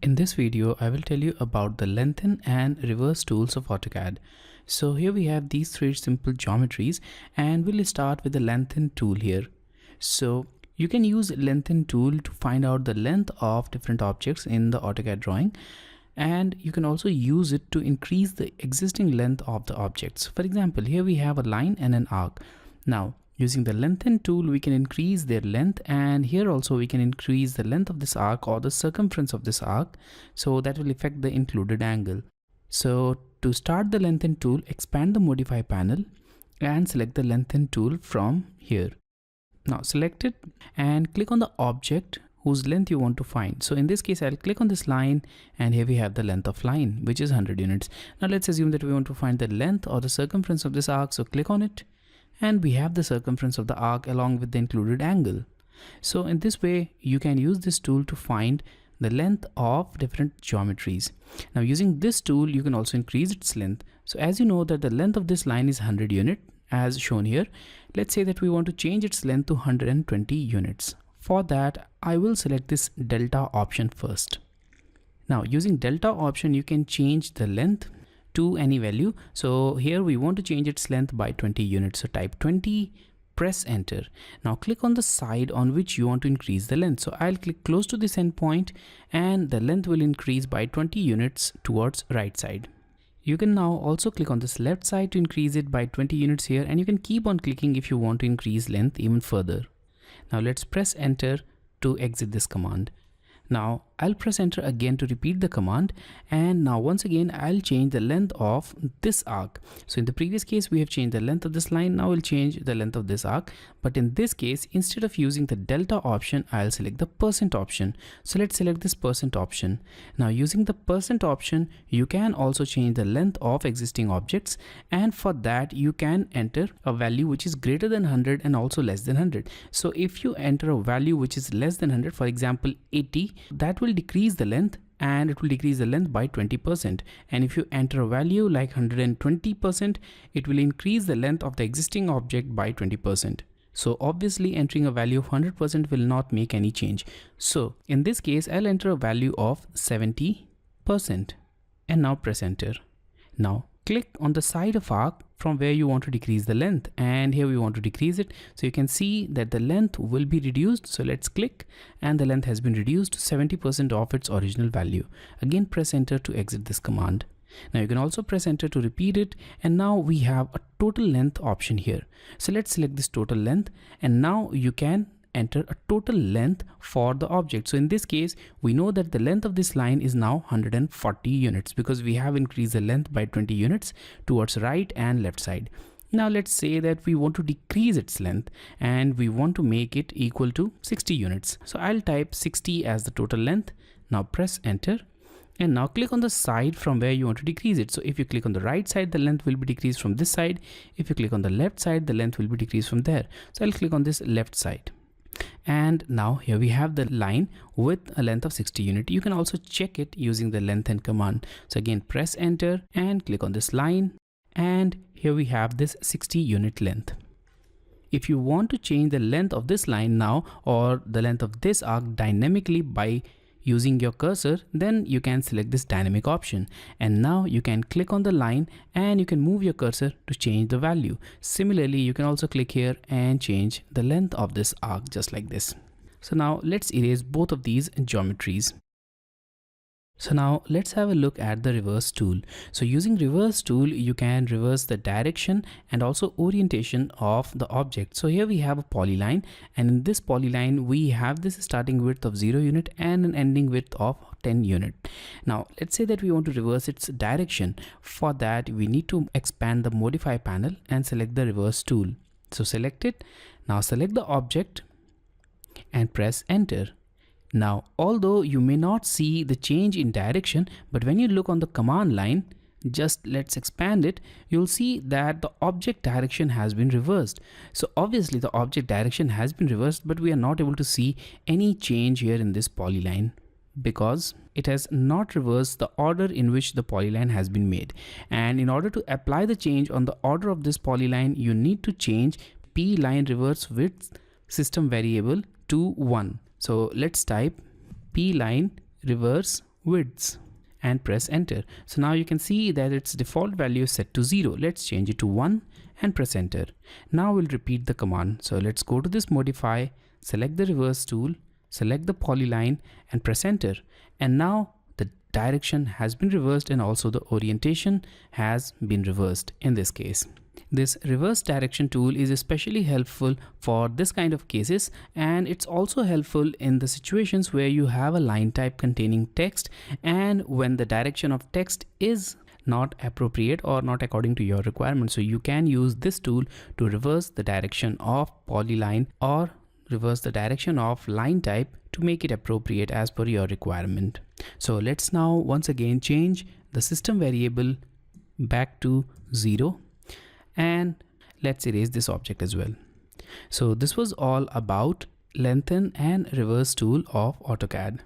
In this video, I will tell you about the lengthen and reverse tools of AutoCAD. So here we have these three simple geometries, and we'll start with the lengthen tool here. So you can use lengthen tool to find out the length of different objects in the AutoCAD drawing, and you can also use it to increase the existing length of the objects. For example, here we have a line and an arc. Now using the lengthen tool, we can increase their length, and here also we can increase the length of this arc or the circumference of this arc, so that will affect the included angle. So to start the lengthen tool, expand the modify panel and select the lengthen tool from here. Now select it and click on the object whose length you want to find. So in this case, I'll click on this line, and here we have the length of line, which is 100 units. Now let's assume that we want to find the length or the circumference of this arc, so click on it, and we have the circumference of the arc along with the included angle. So in this way, you can use this tool to find the length of different geometries. Now using this tool, you can also increase its length. So as you know that the length of this line is 100 unit as shown here. Let's say that we want to change its length to 120 units. For that, I will select this delta option first. Now using delta option, you can change the length to any value. So here we want to change its length by 20 units. So type 20, press enter. Now click on the side on which you want to increase the length. So I'll click close to this endpoint, and the length will increase by 20 units towards right side. You can now also click on this left side to increase it by 20 units here, and you can keep on clicking if you want to increase length even further. Now let's press enter to exit this command. Now I'll press enter again to repeat the command, and now once again I'll change the length of this arc. So in the previous case we have changed the length of this line, now we'll change the length of this arc, but in this case instead of using the delta option, I'll select the percent option. So let's select this percent option. Now using the percent option, you can also change the length of existing objects, and for that you can enter a value which is greater than 100 and also less than 100. So if you enter a value which is less than 100, for example 80, that will decrease the length, and it will decrease the length by 20%. And if you enter a value like 120%, it will increase the length of the existing object by 20%. So obviously entering a value of 100% will not make any change. So in this case, I'll enter a value of 70%, and now press enter. Now click on the side of arc from where you want to decrease the length, and here we want to decrease it. So you can see that the length will be reduced. So let's click, and the length has been reduced to 70% of its original value. Again press enter to exit this command. Now you can also press enter to repeat it, and now we have a total length option here. So let's select this total length, and now you can enter a total length for the object. So in this case, we know that the length of this line is now 140 units because we have increased the length by 20 units towards right and left side. Now let's say that we want to decrease its length, and we want to make it equal to 60 units. So I'll type 60 as the total length. Now press enter, and now click on the side from where you want to decrease it. So if you click on the right side, the length will be decreased from this side. If you click on the left side, the length will be decreased from there. So I'll click on this left side. And now here we have the line with a length of 60 units. You can also check it using the lengthen command. So again press enter and click on this line, and here we have this 60 unit length. If you want to change the length of this line now, or the length of this arc dynamically by using your cursor, then you can select this dynamic option, and now you can click on the line and you can move your cursor to change the value. Similarly, you can also click here and change the length of this arc just like this. So now let's erase both of these geometries. So now let's have a look at the reverse tool. So using reverse tool, you can reverse the direction and also orientation of the object. So here we have a polyline, and in this polyline we have this starting width of 0 unit and an ending width of 10 unit. Now let's say that we want to reverse its direction. For that, we need to expand the modify panel and select the reverse tool. So select it. Now select the object and press enter. Now, although you may not see the change in direction, but when you look on the command line, just let's expand it, you'll see that the object direction has been reversed. So obviously the object direction has been reversed, but we are not able to see any change here in this polyline because it has not reversed the order in which the polyline has been made. And in order to apply the change on the order of this polyline, you need to change p line reverse width system variable to 1. So let's type p line reverse widths and press enter. So now you can see that its default value is set to 0. Let's change it to 1 and press enter. Now we'll repeat the command. So let's go to this modify, select the reverse tool, select the polyline and press enter. And now the direction has been reversed and also the orientation has been reversed in this case. This reverse direction tool is especially helpful for this kind of cases, and it's also helpful in the situations where you have a line type containing text and when the direction of text is not appropriate or not according to your requirements. So you can use this tool to reverse the direction of polyline or reverse the direction of line type to make it appropriate as per your requirement. So let's now once again change the system variable back to 0. And let's erase this object as well. So this was all about lengthen and reverse tool of AutoCAD.